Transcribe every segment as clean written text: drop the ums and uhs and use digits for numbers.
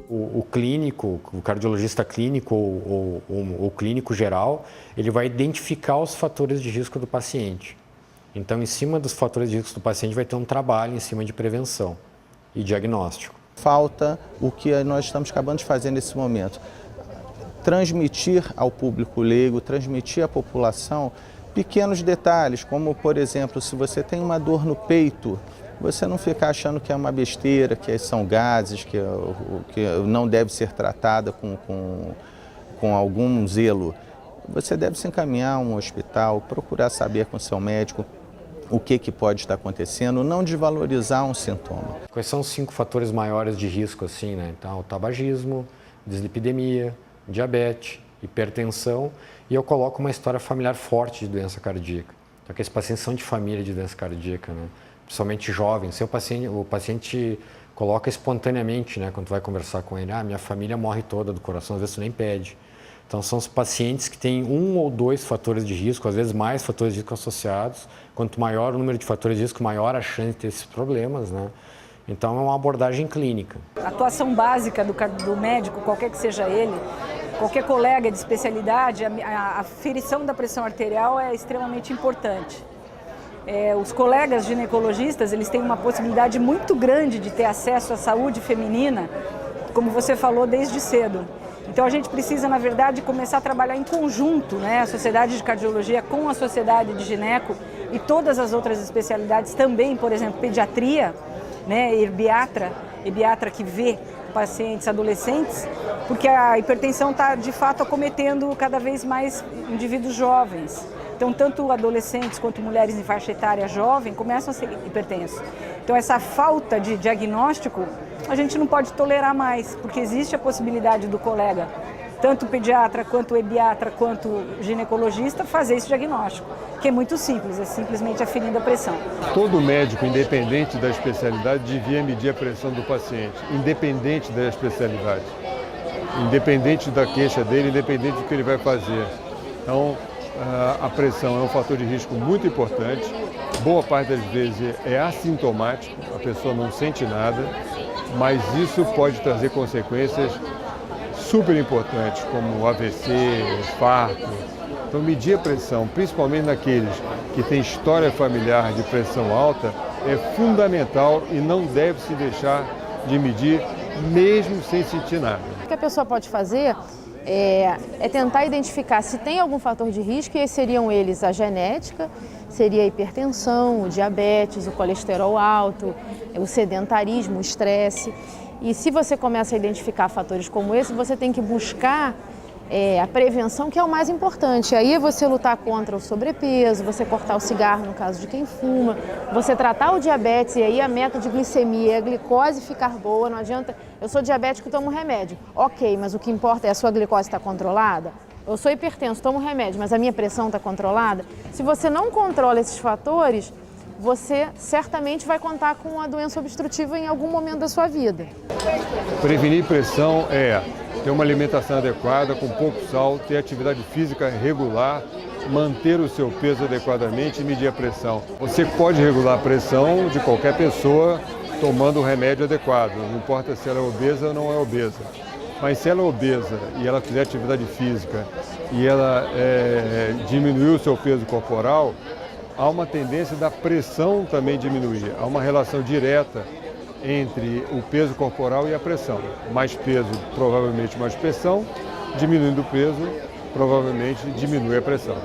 O clínico, o cardiologista clínico ou clínico geral, ele vai identificar os fatores de risco do paciente. Então, em cima dos fatores de risco do paciente, vai ter um trabalho em cima de prevenção e diagnóstico. Falta o que nós estamos acabando de fazer nesse momento. Transmitir ao público leigo, transmitir à população pequenos detalhes, como, por exemplo, se você tem uma dor no peito, você não ficar achando que é uma besteira, que são gases, que não deve ser tratada com algum zelo. Você deve se encaminhar a um hospital, procurar saber com o seu médico o que pode estar acontecendo, não desvalorizar um sintoma. Quais são os 5 fatores maiores de risco, assim, né? Então, o tabagismo, dislipidemia, diabetes, hipertensão, e eu coloco uma história familiar forte de doença cardíaca. Então, aqueles pacientes são de família de doença cardíaca, né? Principalmente jovens. Se o paciente coloca espontaneamente, né? Quando tu vai conversar com ele, minha família morre toda do coração, às vezes tu nem pede. Então, são os pacientes que têm 1 ou 2 fatores de risco, às vezes mais fatores de risco associados. Quanto maior o número de fatores de risco, maior a chance de ter esses problemas, né? Então, é uma abordagem clínica. A atuação básica do médico, qualquer que seja ele, qualquer colega de especialidade, a aferição da pressão arterial é extremamente importante. Os colegas ginecologistas, eles têm uma possibilidade muito grande de ter acesso à saúde feminina, como você falou, desde cedo. Então a gente precisa, na verdade, começar a trabalhar em conjunto, né? A Sociedade de Cardiologia com a Sociedade de Gineco e todas as outras especialidades também, por exemplo, pediatria, né? Herbiatra que vê pacientes adolescentes, porque a hipertensão está, de fato, acometendo cada vez mais indivíduos jovens. Então, tanto adolescentes quanto mulheres em faixa etária jovem começam a ser hipertensos. Então, essa falta de diagnóstico, a gente não pode tolerar mais, porque existe a possibilidade do colega, tanto pediatra, quanto ebiatra, quanto ginecologista, fazer esse diagnóstico, que é muito simples, é simplesmente aferindo a pressão. Todo médico, independente da especialidade, devia medir a pressão do paciente, independente da especialidade, independente da queixa dele, independente do que ele vai fazer. Então, a pressão é um fator de risco muito importante, boa parte das vezes é assintomático, a pessoa não sente nada, mas isso pode trazer consequências super importantes, como AVC, infarto. Então, medir a pressão, principalmente naqueles que têm história familiar de pressão alta, é fundamental e não deve se deixar de medir, mesmo sem sentir nada. O que a pessoa pode fazer é tentar identificar se tem algum fator de risco, e seriam eles a genética, seria a hipertensão, o diabetes, o colesterol alto, o sedentarismo, o estresse. E se você começa a identificar fatores como esse, você tem que buscar a prevenção, que é o mais importante. Aí é você lutar contra o sobrepeso, você cortar o cigarro no caso de quem fuma, você tratar o diabetes, e aí a meta de glicemia, a glicose ficar boa. Não adianta, eu sou diabético, tomo remédio. Ok, mas o que importa é a sua glicose estar controlada? Eu sou hipertenso, tomo remédio, mas a minha pressão está controlada? Se você não controla esses fatores, você certamente vai contar com a doença obstrutiva em algum momento da sua vida. Prevenir pressão é ter uma alimentação adequada, com pouco sal, ter atividade física regular, manter o seu peso adequadamente e medir a pressão. Você pode regular a pressão de qualquer pessoa tomando o remédio adequado, não importa se ela é obesa ou não é obesa. Mas se ela é obesa e ela fizer atividade física e ela diminuir o seu peso corporal, há uma tendência da pressão também diminuir. Há uma relação direta entre o peso corporal e a pressão. Mais peso, provavelmente mais pressão. Diminuindo o peso, provavelmente diminui a pressão.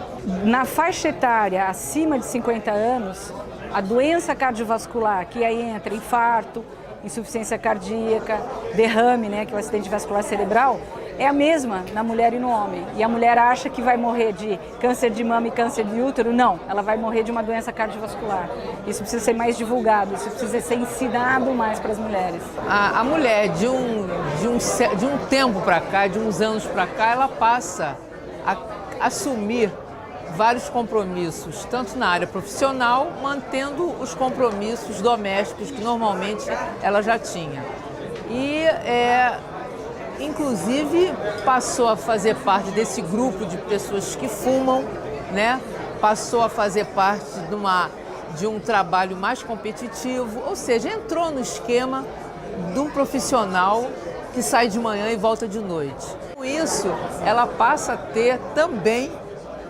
Na faixa etária acima de 50 anos, a doença cardiovascular, que aí entra infarto, insuficiência cardíaca, derrame, né, que é o acidente vascular cerebral, é a mesma na mulher e no homem. E a mulher acha que vai morrer de câncer de mama e câncer de útero. Não, ela vai morrer de uma doença cardiovascular. Isso precisa ser mais divulgado, isso precisa ser ensinado mais para as mulheres. A mulher, de um tempo para cá, de uns anos para cá, ela passa a assumir vários compromissos, tanto na área profissional, mantendo os compromissos domésticos que normalmente ela já tinha. E inclusive passou a fazer parte desse grupo de pessoas que fumam, né? Passou a fazer parte de uma de um trabalho mais competitivo, ou seja, entrou no esquema de um profissional que sai de manhã e volta de noite. Com isso, ela passa a ter também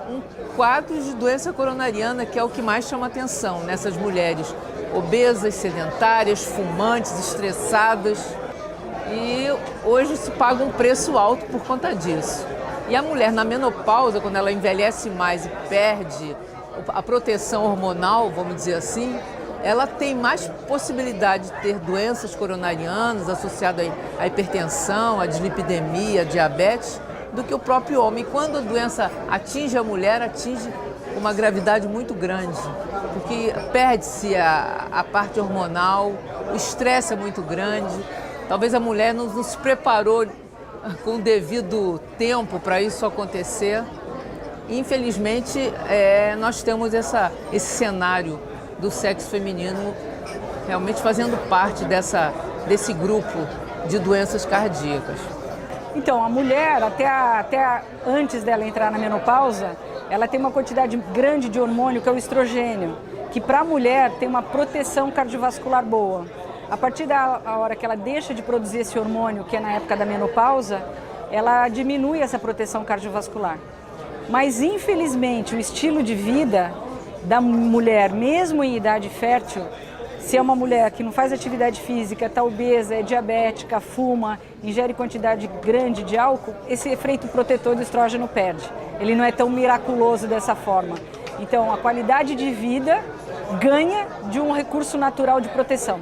um quadro de doença coronariana, que é o que mais chama atenção nessas mulheres obesas, sedentárias, fumantes, estressadas. E hoje se paga um preço alto por conta disso. E a mulher na menopausa, quando ela envelhece mais e perde a proteção hormonal, vamos dizer assim, ela tem mais possibilidade de ter doenças coronarianas associadas à hipertensão, à dislipidemia, à diabetes, do que o próprio homem. Quando a doença atinge a mulher, atinge uma gravidade muito grande, porque perde-se a parte hormonal, o estresse é muito grande. Talvez a mulher não se preparou com o devido tempo para isso acontecer. Infelizmente, nós temos esse cenário do sexo feminino realmente fazendo parte desse grupo de doenças cardíacas. Então, a mulher, até antes dela entrar na menopausa, ela tem uma quantidade grande de hormônio, que é o estrogênio, que para a mulher tem uma proteção cardiovascular boa. A partir da hora que ela deixa de produzir esse hormônio, que é na época da menopausa, ela diminui essa proteção cardiovascular. Mas, infelizmente, o estilo de vida da mulher, mesmo em idade fértil, se é uma mulher que não faz atividade física, está obesa, é diabética, fuma, ingere quantidade grande de álcool, esse efeito protetor do estrógeno perde. Ele não é tão miraculoso dessa forma. Então, a qualidade de vida ganha de um recurso natural de proteção.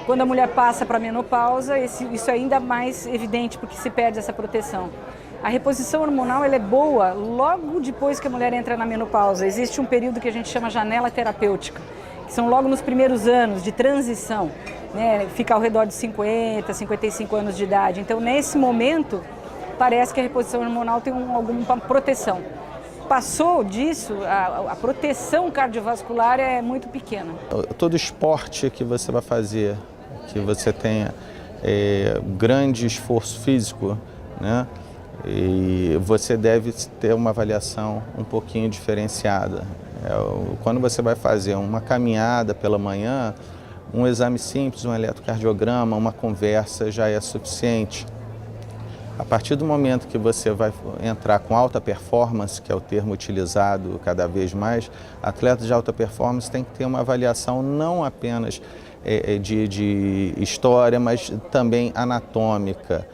Quando a mulher passa para a menopausa, isso é ainda mais evidente, porque se perde essa proteção. A reposição hormonal ela é boa logo depois que a mulher entra na menopausa. Existe um período que a gente chama janela terapêutica, que são logo nos primeiros anos de transição, né? Fica ao redor de 50, 55 anos de idade. Então, nesse momento, parece que a reposição hormonal tem alguma proteção. Passou disso, a proteção cardiovascular é muito pequena. Todo esporte que você vai fazer, que você tenha grande esforço físico, né? E você deve ter uma avaliação um pouquinho diferenciada. Quando você vai fazer uma caminhada pela manhã, um exame simples, um eletrocardiograma, uma conversa já é suficiente. A partir do momento que você vai entrar com alta performance, que é o termo utilizado cada vez mais, atletas de alta performance têm que ter uma avaliação não apenas de história, mas também anatômica.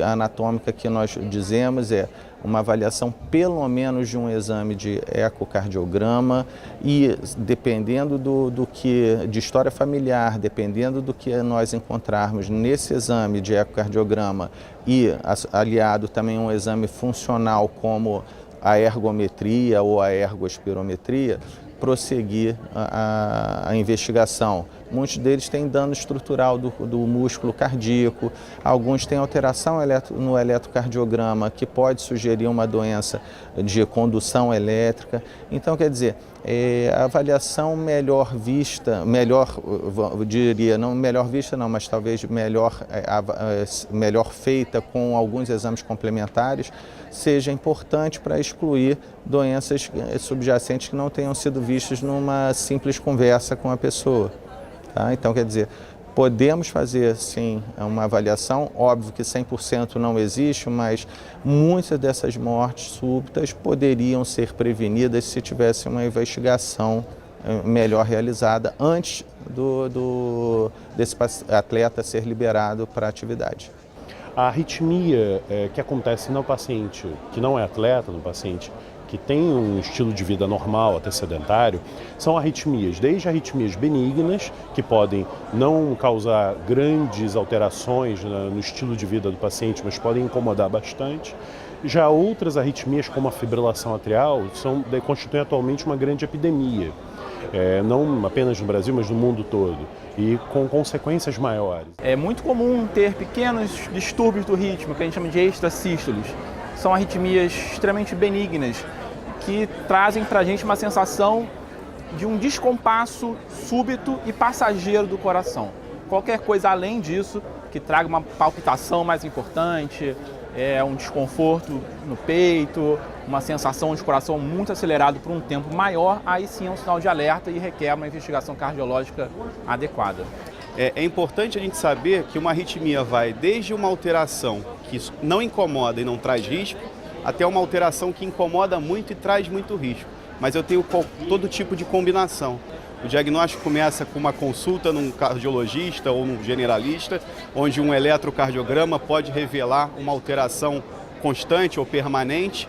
A anatômica que nós dizemos é uma avaliação pelo menos de um exame de ecocardiograma e dependendo de história familiar, dependendo do que nós encontrarmos nesse exame de ecocardiograma e aliado também um exame funcional como a ergometria ou a ergospirometria, prosseguir a investigação. Muitos deles têm dano estrutural do músculo cardíaco, alguns têm alteração no eletrocardiograma, que pode sugerir uma doença de condução elétrica. Então, quer dizer, a avaliação melhor vista, eu diria, não melhor vista não, mas talvez melhor feita com alguns exames complementares, seja importante para excluir doenças subjacentes que não tenham sido vistas numa simples conversa com a pessoa. Tá? Então, quer dizer, podemos fazer, sim, uma avaliação. Óbvio que 100% não existe, mas muitas dessas mortes súbitas poderiam ser prevenidas se tivesse uma investigação melhor realizada antes desse atleta ser liberado para a atividade. A arritmia que acontece no paciente que não é atleta, no paciente que tem um estilo de vida normal, até sedentário, são arritmias, desde arritmias benignas, que podem não causar grandes alterações no estilo de vida do paciente, mas podem incomodar bastante. Já outras arritmias, como a fibrilação atrial, constituem atualmente uma grande epidemia, não apenas no Brasil, mas no mundo todo, e com consequências maiores. É muito comum ter pequenos distúrbios do ritmo, que a gente chama de extrasístoles. São arritmias extremamente benignas, que trazem para a gente uma sensação de um descompasso súbito e passageiro do coração. Qualquer coisa além disso, que traga uma palpitação mais importante, um desconforto no peito, uma sensação de coração muito acelerado por um tempo maior, aí sim é um sinal de alerta e requer uma investigação cardiológica adequada. É importante a gente saber que uma arritmia vai desde uma alteração que não incomoda e não traz risco, até uma alteração que incomoda muito e traz muito risco. Mas eu tenho todo tipo de combinação. O diagnóstico começa com uma consulta num cardiologista ou num generalista, onde um eletrocardiograma pode revelar uma alteração constante ou permanente.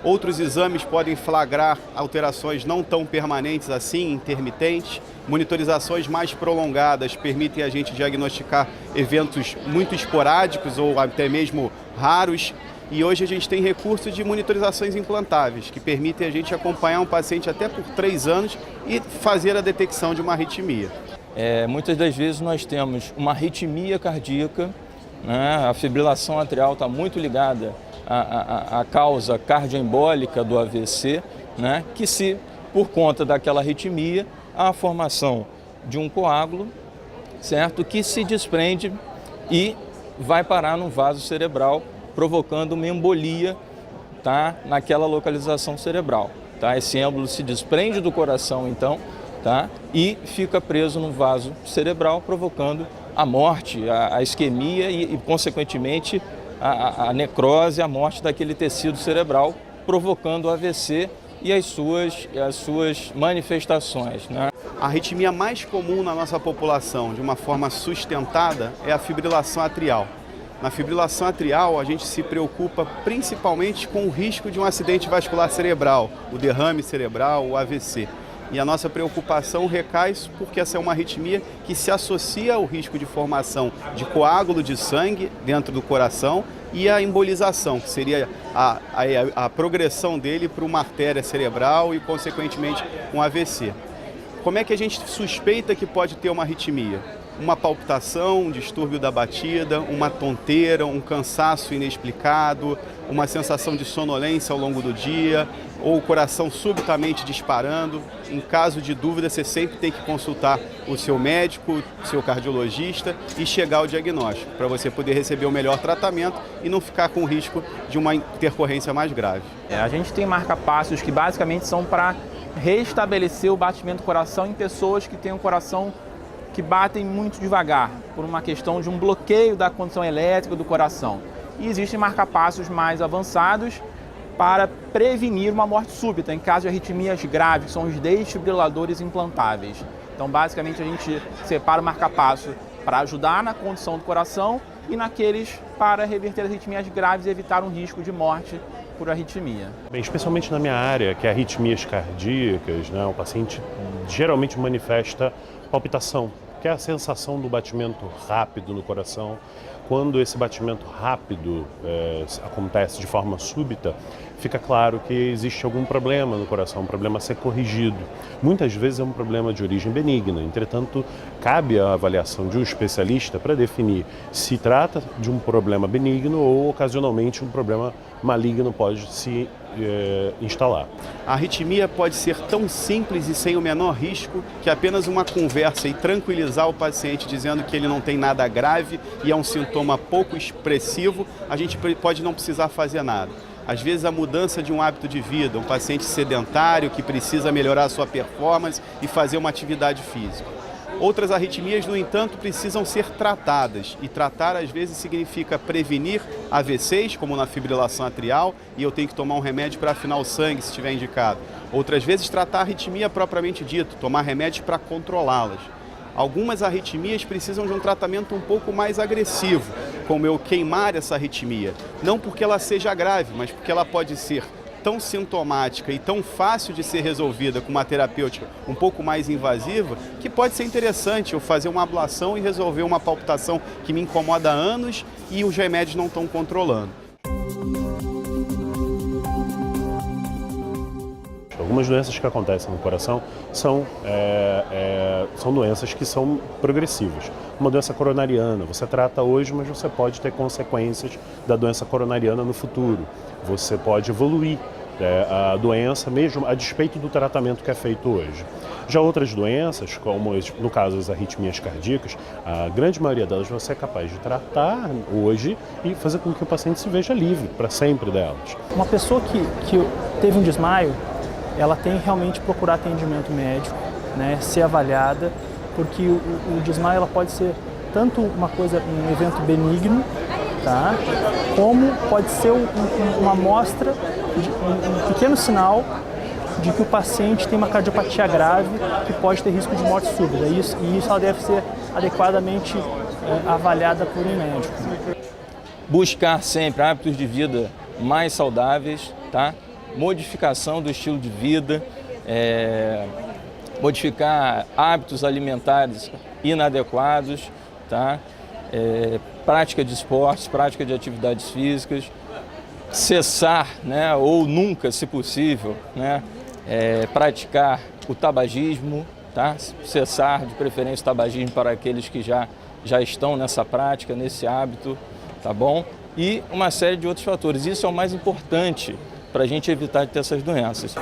Outros exames podem flagrar alterações não tão permanentes assim, intermitentes. Monitorizações mais prolongadas permitem a gente diagnosticar eventos muito esporádicos ou até mesmo raros. E hoje a gente tem recursos de monitorizações implantáveis, que permitem a gente acompanhar um paciente até por 3 anos e fazer a detecção de uma arritmia. Muitas das vezes nós temos uma arritmia cardíaca, né? A fibrilação atrial está muito ligada à causa cardioembólica do AVC, né? Que se, por conta daquela arritmia, há a formação de um coágulo, certo? Que se desprende e vai parar no vaso cerebral, provocando uma embolia, tá, naquela localização cerebral. Tá? Esse êmbolo se desprende do coração, então, tá, e fica preso no vaso cerebral, provocando a morte, a isquemia e consequentemente, a necrose, a morte daquele tecido cerebral, provocando o AVC e as suas manifestações. Né? A arritmia mais comum na nossa população, de uma forma sustentada, é a fibrilação atrial. Na fibrilação atrial, a gente se preocupa principalmente com o risco de um acidente vascular cerebral, o derrame cerebral, o AVC. E a nossa preocupação recai porque essa é uma arritmia que se associa ao risco de formação de coágulo de sangue dentro do coração e a embolização, que seria a progressão dele para uma artéria cerebral e, consequentemente, um AVC. Como é que a gente suspeita que pode ter uma arritmia? Uma palpitação, um distúrbio da batida, uma tonteira, um cansaço inexplicado, uma sensação de sonolência ao longo do dia, ou o coração subitamente disparando. Em caso de dúvida, você sempre tem que consultar o seu médico, o seu cardiologista e chegar ao diagnóstico, para você poder receber o melhor tratamento e não ficar com o risco de uma intercorrência mais grave. A gente tem marca-passos que basicamente são para restabelecer o batimento do coração em pessoas que têm um coração que batem muito devagar, por uma questão de um bloqueio da condução elétrica do coração. E existem marca-passos mais avançados para prevenir uma morte súbita, em caso de arritmias graves, que são os desfibriladores implantáveis. Então, basicamente, a gente separa o marca-passo para ajudar na condução do coração e naqueles para reverter as arritmias graves e evitar um risco de morte por arritmia. Bem, especialmente na minha área, que é arritmias cardíacas, né, o paciente geralmente manifesta palpitação, que é a sensação do batimento rápido no coração. Quando esse batimento rápido acontece de forma súbita, fica claro que existe algum problema no coração, um problema a ser corrigido. Muitas vezes é um problema de origem benigna, entretanto, cabe a avaliação de um especialista para definir se trata de um problema benigno ou, ocasionalmente, um problema maligno pode se instalar. A arritmia pode ser tão simples e sem o menor risco que apenas uma conversa e tranquilizar o paciente dizendo que ele não tem nada grave e é um sintoma pouco expressivo, a gente pode não precisar fazer nada. Às vezes a mudança de um hábito de vida, um paciente sedentário que precisa melhorar a sua performance e fazer uma atividade física. Outras arritmias, no entanto, precisam ser tratadas, e tratar às vezes significa prevenir AVCs, como na fibrilação atrial, e eu tenho que tomar um remédio para afinar o sangue, se estiver indicado. Outras vezes, tratar a arritmia propriamente dito, tomar remédios para controlá-las. Algumas arritmias precisam de um tratamento um pouco mais agressivo, como eu queimar essa arritmia, não porque ela seja grave, mas porque ela pode ser tão sintomática e tão fácil de ser resolvida com uma terapêutica um pouco mais invasiva, que pode ser interessante eu fazer uma ablação e resolver uma palpitação que me incomoda há anos e os remédios não estão controlando. Algumas doenças que acontecem no coração são doenças que são progressivas. Uma doença coronariana, você trata hoje, mas você pode ter consequências da doença coronariana no futuro. Você pode evoluir a doença, mesmo a despeito do tratamento que é feito hoje. Já outras doenças, como no caso as arritmias cardíacas, a grande maioria delas você é capaz de tratar hoje e fazer com que o paciente se veja livre para sempre delas. Uma pessoa que teve um desmaio, ela tem realmente que procurar atendimento médico, né, ser avaliada, porque o desmaio ela pode ser tanto um evento benigno, tá, como pode ser uma amostra, um pequeno sinal de que o paciente tem uma cardiopatia grave que pode ter risco de morte súbita. E isso ela deve ser adequadamente avaliada por um médico. Buscar sempre hábitos de vida mais saudáveis, tá? Modificação do estilo de vida, modificar hábitos alimentares inadequados, tá? Prática de esportes, prática de atividades físicas, cessar, né, ou nunca, se possível, né, praticar o tabagismo, tá? Cessar de preferência o tabagismo para aqueles que já estão nessa prática, nesse hábito, tá bom? E uma série de outros fatores. Isso é o mais importante para a gente evitar de ter essas doenças.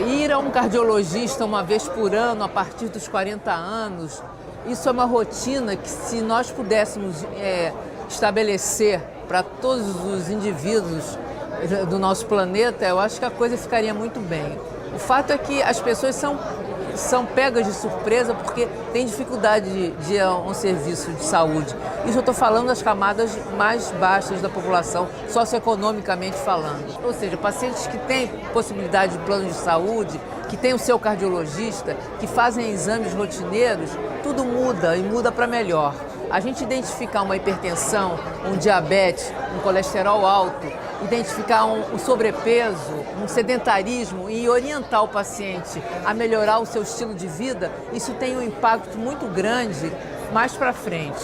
Ir a um cardiologista uma vez por ano, a partir dos 40 anos, isso é uma rotina que, se nós pudéssemos estabelecer para todos os indivíduos do nosso planeta, eu acho que a coisa ficaria muito bem. O fato é que as pessoas são pegas de surpresa porque têm dificuldade de ir a um serviço de saúde. Isso eu estou falando das camadas mais baixas da população, socioeconomicamente falando. Ou seja, pacientes que têm possibilidade de plano de saúde, que têm o seu cardiologista, que fazem exames rotineiros, tudo muda e muda para melhor. A gente identificar uma hipertensão, um diabetes, um colesterol alto, identificar um sobrepeso, um sedentarismo e orientar o paciente a melhorar o seu estilo de vida, isso tem um impacto muito grande mais para frente.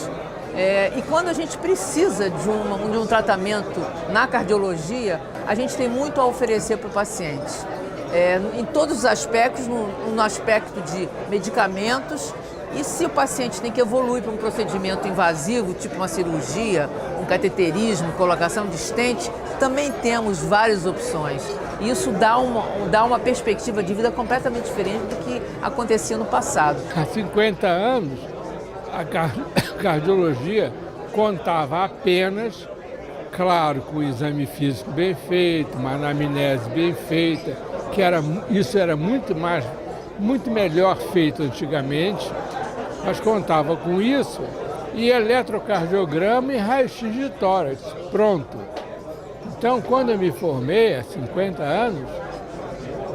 E quando a gente precisa de um tratamento na cardiologia, a gente tem muito a oferecer para o paciente. Em todos os aspectos, no aspecto de medicamentos. E se o paciente tem que evoluir para um procedimento invasivo, tipo uma cirurgia, um cateterismo, colocação de stent, também temos várias opções. E isso dá uma perspectiva de vida completamente diferente do que acontecia no passado. Há 50 anos, a cardiologia contava apenas, claro, com o exame físico bem feito, uma anamnese bem feita, isso era muito melhor feito antigamente, mas contava com isso e eletrocardiograma e raio-x de tórax, pronto. Então, quando eu me formei, há 50 anos,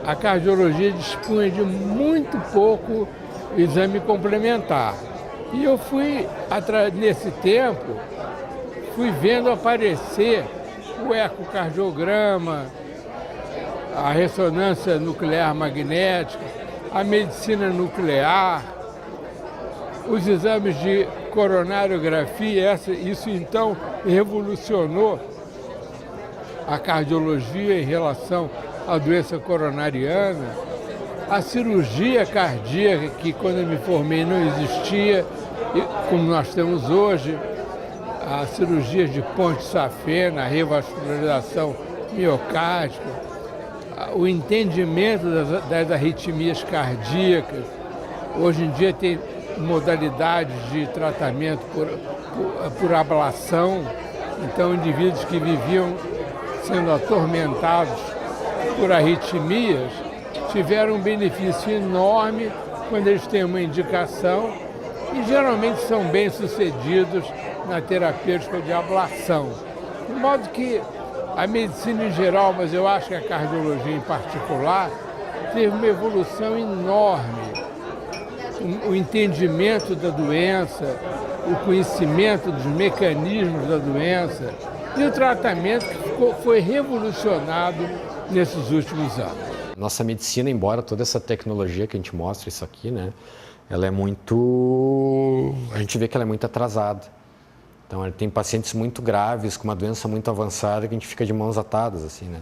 a cardiologia dispunha de muito pouco exame complementar. E eu nesse tempo, fui vendo aparecer o ecocardiograma, a ressonância nuclear magnética, a medicina nuclear, os exames de coronariografia, isso então revolucionou a cardiologia em relação à doença coronariana, a cirurgia cardíaca, que quando eu me formei não existia, como nós temos hoje, a cirurgia de ponte-safena, a revascularização miocárdica, o entendimento das arritmias cardíacas. Hoje em dia tem modalidades de tratamento por ablação, então indivíduos que viviam sendo atormentados por arritmias tiveram um benefício enorme quando eles têm uma indicação e geralmente são bem-sucedidos na terapêutica de ablação. De modo que a medicina em geral, mas eu acho que a cardiologia em particular, teve uma evolução enorme. O entendimento da doença, o conhecimento dos mecanismos da doença e o tratamento que foi revolucionado nesses últimos anos. Nossa medicina, embora toda essa tecnologia que a gente mostra, isso aqui, né, ela é muito... A gente vê que ela é muito atrasada. Então, tem pacientes muito graves, com uma doença muito avançada, que a gente fica de mãos atadas, assim, né?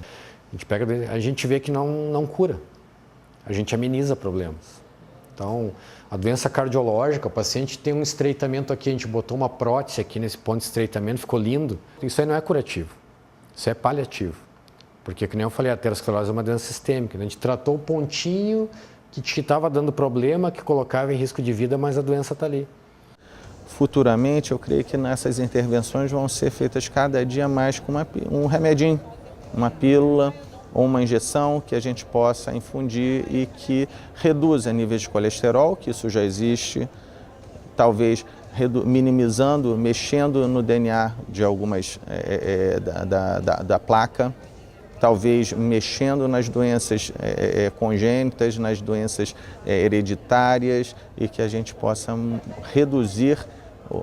A gente vê que não cura. A gente ameniza problemas. Então, a doença cardiológica, o paciente tem um estreitamento aqui, a gente botou uma prótese aqui nesse ponto de estreitamento, ficou lindo. Isso aí não é curativo, isso é paliativo. Porque, como eu falei, a aterosclerose é uma doença sistêmica. A gente tratou o pontinho que te estava dando problema, que colocava em risco de vida, mas a doença está ali. Futuramente, eu creio que nessas intervenções vão ser feitas cada dia mais com um remedinho, uma pílula ou uma injeção que a gente possa infundir e que reduza níveis de colesterol, que isso já existe, talvez minimizando, mexendo no DNA de algumas da placa, talvez mexendo nas doenças congênitas, nas doenças hereditárias e que a gente possa reduzir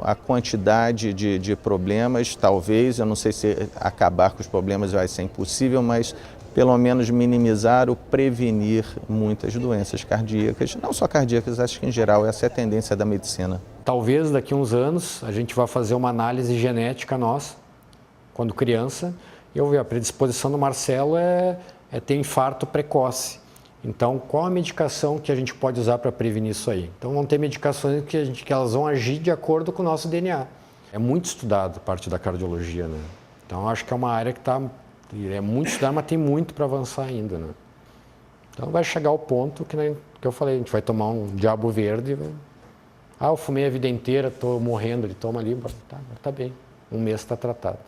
a quantidade de problemas, talvez, eu não sei se acabar com os problemas vai ser impossível, mas pelo menos minimizar ou prevenir muitas doenças cardíacas, não só cardíacas, acho que em geral essa é a tendência da medicina. Talvez daqui a uns anos a gente vá fazer uma análise genética nossa, quando criança, e eu vi a predisposição do Marcelo é ter infarto precoce. Então, qual a medicação que a gente pode usar para prevenir isso aí? Então, vão ter medicações que elas vão agir de acordo com o nosso DNA. É muito estudado a parte da cardiologia, né? Então, acho que é uma área que é muito estudada, mas tem muito para avançar ainda, né? Então, vai chegar ao ponto que eu falei, a gente vai tomar um diabo verde. Eu fumei a vida inteira, estou morrendo, ele toma ali, tá bem, um mês está tratado.